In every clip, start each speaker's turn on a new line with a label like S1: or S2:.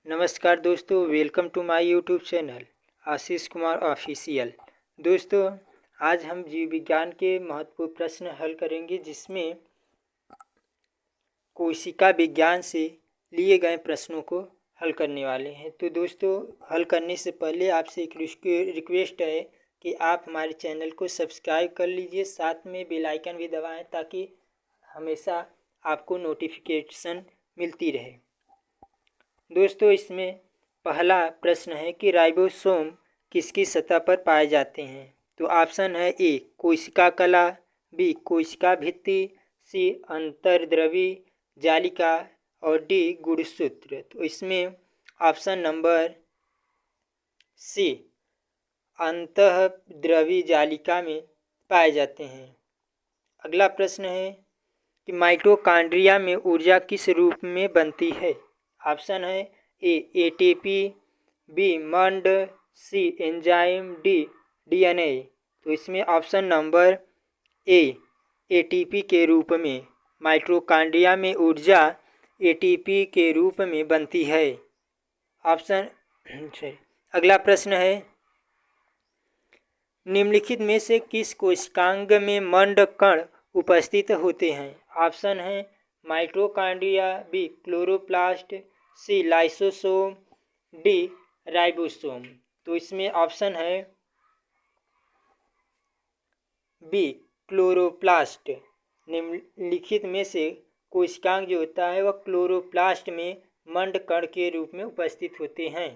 S1: नमस्कार दोस्तों, welcome to my YouTube channel Ashish Kumar official. दोस्तों, आज हम जीव विज्ञान के महत्वपूर्ण प्रश्न हल करेंगे, जिसमें कोशिका विज्ञान से लिए गए प्रश्नों को हल करने वाले हैं। तो दोस्तों, हल करने से पहले आपसे एक रिक्वेस्ट है कि आप हमारे चैनल को सब्सक्राइब कर लीजिए, साथ में बेल आइकन भी दबाएं ताकि हमेशा आपको नोटिफिकेशन मिलती रहे। दोस्तों, इसमें पहला प्रश्न है कि राइबोसोम किसकी सतह पर पाए जाते हैं। तो ऑप्शन है ए कोशिका कला, बी कोशिका भित्ति, सी अंतर्द्रवी जालिका और डी गुणसूत्र। तो इसमें ऑप्शन नंबर सी अंतःद्रवी जालिका में पाए जाते हैं। अगला प्रश्न है कि माइटोकॉन्ड्रिया में ऊर्जा किस रूप में बनती है। ऑप्शन है ए एटीपी, बी मंड, सी एंजाइम, डी डीएनए। तो इसमें ऑप्शन नंबर ए एटीपी के रूप में माइटोकॉन्ड्रिया में ऊर्जा एटीपी के रूप में बनती है। ऑप्शन अगला प्रश्न है निम्नलिखित में से किस कोशिकांग में मंड कण उपस्थित होते हैं। ऑप्शन है माइटोकॉन्ड्रिया, बी क्लोरोप्लास्ट, सी लाइसोसोम, डी राइबोसोम। तो इसमें ऑप्शन है बी क्लोरोप्लास्ट। निम्नलिखित में से कोशिकांग जो होता है वह क्लोरोप्लास्ट में मंड कण के रूप में उपस्थित होते हैं।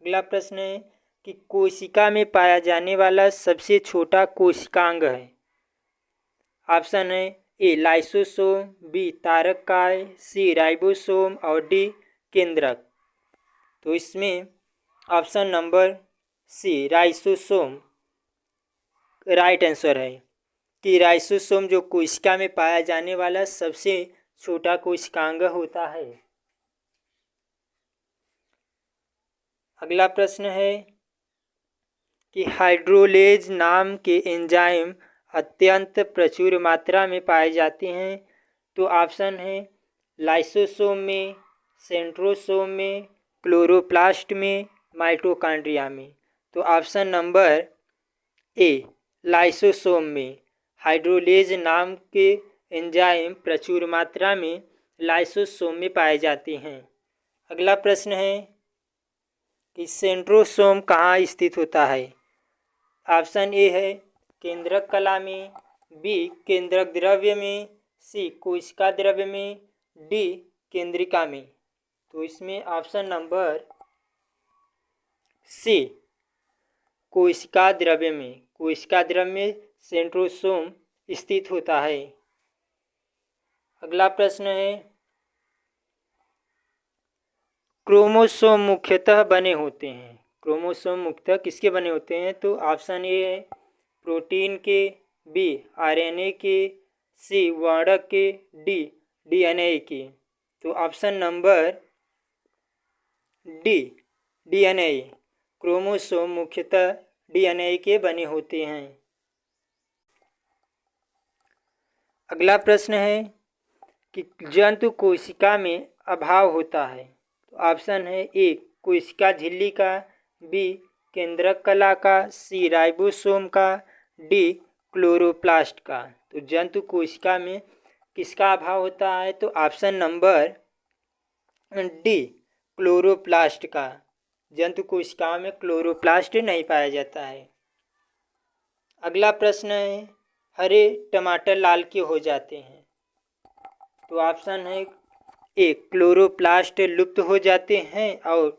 S1: अगला प्रश्न है कि कोशिका में पाया जाने वाला सबसे छोटा कोशिकांग है। ऑप्शन है ए लाइसोसोम, बी तारककाय, सी राइबोसोम और डी केंद्रक। तो इसमें option number C ribosome right answer है कि राइसोसोम जो कोशिका में पाया जाने वाला सबसे छोटा कोशिकांग होता है। अगला प्रश्न है कि हाइड्रोलेज नाम के एंजाइम अत्यंत प्रचुर मात्रा में पाए जाते हैं। तो ऑप्शन है लाइसोसोम में, सेंट्रोसोम में, क्लोरोप्लास्ट में, माइटोकॉन्ड्रिया में। तो ऑप्शन नंबर ए लाइसोसोम में हाइड्रोलेज नाम के एंजाइम प्रचुर मात्रा में लाइसोसोम में पाए जाते हैं। अगला प्रश्न है कि सेंट्रोसोम कहाँ स्थित होता है। ऑप्शन ए है केंद्रक कला में, बी केंद्रक द्रव्य में, सी कोशिका द्रव्य में, डी केंद्रिका में। तो इसमें ऑप्शन नंबर सी कोशिका द्रव्य में, कोशिका द्रव्य में सेंट्रोसोम स्थित होता है। अगला प्रश्न है क्रोमोसोम मुख्यतः बने होते हैं। क्रोमोसोम मुख्यतः किसके बने होते हैं। तो ऑप्शन ए है प्रोटीन के, बी आरएनए के, सी वर्णक के, डी डीएनए के। तो option number D DNA. Chromosome मुख्यतः डीएनए के बने होते हैं। अगला प्रश्न है कि जंतु कोशिका में अभाव होता है। तो ऑप्शन है ए कोशिका झिल्ली का, बी केंद्रक कला का, सी राइबोसोम का, डी क्लोरोप्लास्ट का। तो जंतु कोशिका में किसका अभाव होता है। तो ऑप्शन नंबर डी क्लोरोप्लास्ट का। जंतु कोशिकाओं में क्लोरोप्लास्ट नहीं पाया जाता है। अगला प्रश्न है हरे टमाटर लाल क्यों हो जाते हैं। तो ऑप्शन है ए क्लोरोप्लास्ट लुप्त हो जाते हैं और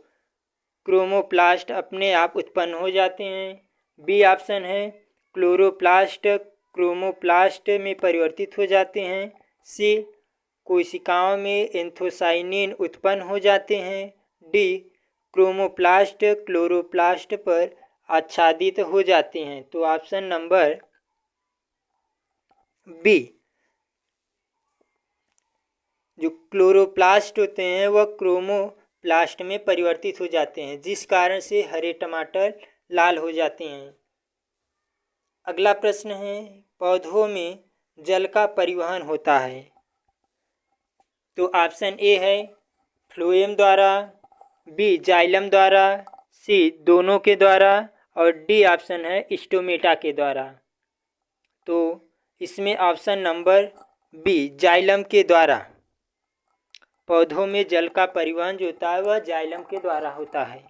S1: क्रोमोप्लास्ट अपने आप उत्पन्न हो जाते हैं। बी ऑप्शन है क्लोरोप्लास्ट क्रोमोप्लास्ट में परिवर्तित हो जाते हैं। सी कोशिकाओं में एंथोसाइनिन उत्पन्न हो जाते हैं। डी क्रोमोप्लास्ट क्लोरोप्लास्ट पर आच्छादित हो जाते हैं। तो ऑप्शन नंबर बी जो क्लोरोप्लास्ट होते हैं वह क्रोमोप्लास्ट में परिवर्तित हो जाते हैं, जिस कारण से हरे टमाटर लाल हो जाते हैं। अगला प्रश्न है पौधों में जल का परिवहन होता है। तो ऑप्शन ए है फ्लोएम द्वारा, बी जाइलम द्वारा, सी दोनों के द्वारा और डी ऑप्शन है स्टोमेटा के द्वारा। तो इसमें ऑप्शन नंबर बी जाइलम के द्वारा, पौधों में जल का परिवहन जो होता है वह जाइलम के द्वारा होता है।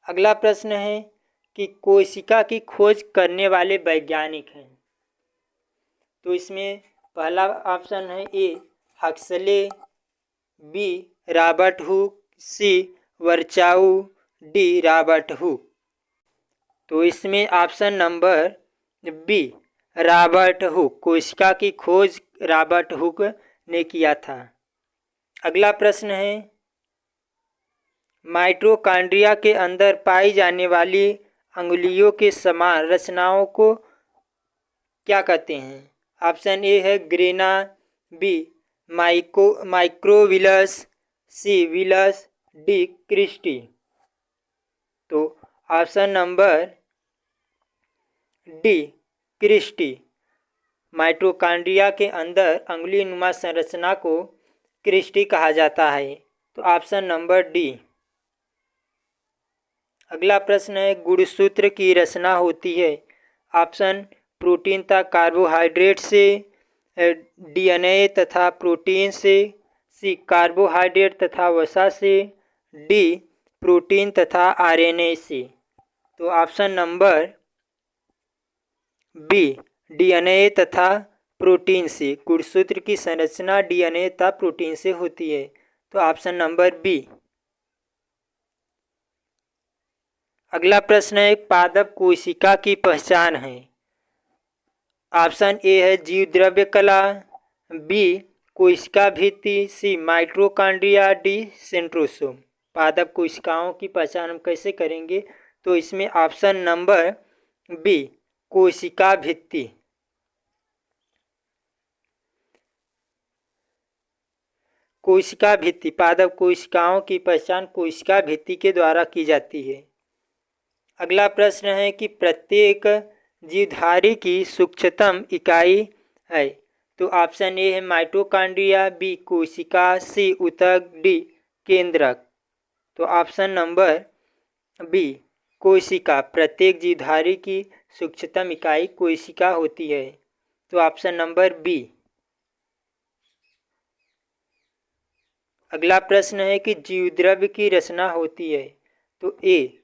S1: अगला प्रश्न है कि कोशिका की खोज करने वाले वैज्ञानिक हैं। तो इसमें पहला ऑप्शन है A Huxley, B Robert Hooke, C Virchow, D Robert Hooke. तो इसमें option number B Robert Hooke, कोशिका की खोज रॉबर्ट हुक ने किया था। अगला प्रश्न है माइटोकॉन्ड्रिया के अंदर पाई जाने वाली अंगुलियों के समान रचनाओं को क्या कहते हैं? ऑप्शन ए है grana, B microvillus, C villus, D cristae. तो option number D cristae, mitochondria के अंदर अंगुली नुमा संरचना को क्रिस्टी कहा जाता है। तो ऑप्शन नंबर डी। अगला प्रश्न है गुणसूत्र की रचना होती है। ऑप्शन प्रोटीन तथा कार्बोहाइड्रेट से, डीएनए तथा प्रोटीन से, सी कार्बोहाइड्रेट तथा वसा से, डी प्रोटीन तथा आरएनए से। तो ऑप्शन नंबर बी डीएनए तथा प्रोटीन से, गुणसूत्र की संरचना डीएनए तथा प्रोटीन से होती है। तो ऑप्शन नंबर बी। अगला प्रश्न है पादप कोशिका की पहचान है। ऑप्शन ए है जीव द्रव्य कला, बी कोशिका भित्ति, सी माइटोकॉन्ड्रिया, डी सेंट्रोसोम। पादप कोशिकाओं की पहचान हम कैसे करेंगे? तो इसमें ऑप्शन नंबर बी कोशिका भित्ति। कोशिका भित्ति, पादप कोशिकाओं की पहचान कोशिका भित्ति के द्वारा की जाती है। अगला प्रश्न है कि प्रत्येक जीवधारी की सूक्ष्मतम इकाई है। तो ऑप्शन ए है माइटोकॉन्ड्रिया, बी कोशिका, सी ऊतक, डी केंद्रक। तो ऑप्शन नंबर बी कोशिका, प्रत्येक जीवधारी की सूक्ष्मतम इकाई कोशिका होती है। तो ऑप्शन नंबर बी। अगला प्रश्न है कि जीवद्रव्य की रचना होती है। तो ए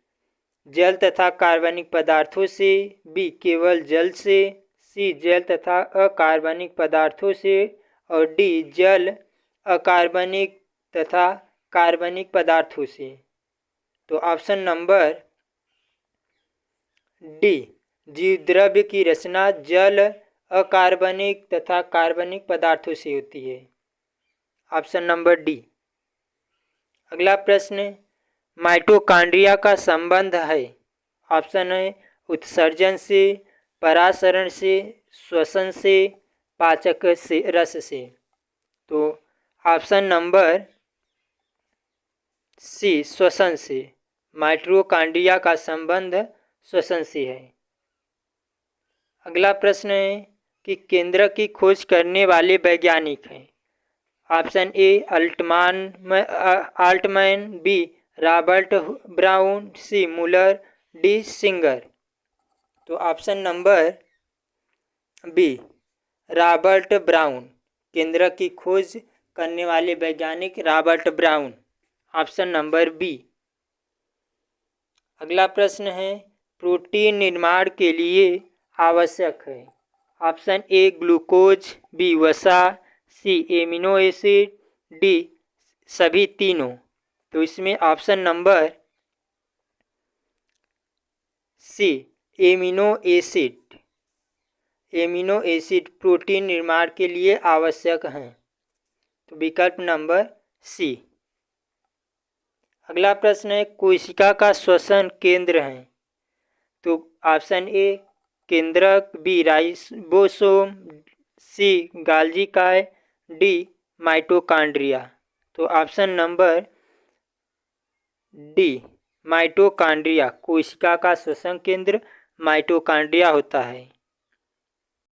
S1: जल तथा कार्बनिक पदार्थों से, बी केवल जल से, सी जल तथा अकार्बनिक पदार्थों से और डी जल अकार्बनिक तथा कार्बनिक पदार्थों से। तो ऑप्शन नंबर डी जीवद्रव्य की रचना जल अकार्बनिक तथा कार्बनिक पदार्थों से होती है। Option number D. अगला प्रश्न माइटोकॉन्ड्रिया का संबंध है। ऑप्शन है उत्सर्जन से, परासरण से, श्वसन से, पाचक से, रस से। तो ऑप्शन नंबर सी श्वसन से, माइटोकॉन्ड्रिया का संबंध श्वसन से है। अगला प्रश्न है कि केंद्रक की खोज करने वाले वैज्ञानिक हैं। Option A Altman, B Robert Brown, C Muller, D Singer. तो option number B Robert Brown, केंद्रक की खोज करने वाले वैज्ञानिक Robert Brown. Option number B. अगला प्रश्न है प्रोटीन निर्माण के लिए आवश्यक है। ऑप्शन ए ग्लूकोज, बी वसा, सी एमिनो एसिड, डी सभी तीनों। तो इसमें option number C amino acid, amino acid protein निर्माण के लिए आवश्यक हैं। तो विकल्प नंबर सी। अगला प्रश्न है कोशिका का श्वसन केंद्र है। तो ऑप्शन ए केंद्रक, बी राइबोसोम, सी गाल्गी काय, डी माइटोकॉन्ड्रिया। तो ऑप्शन नंबर डी माइटोकॉन्ड्रिया, कोशिका का श्वसन केंद्र माइटोकॉन्ड्रिया होता है।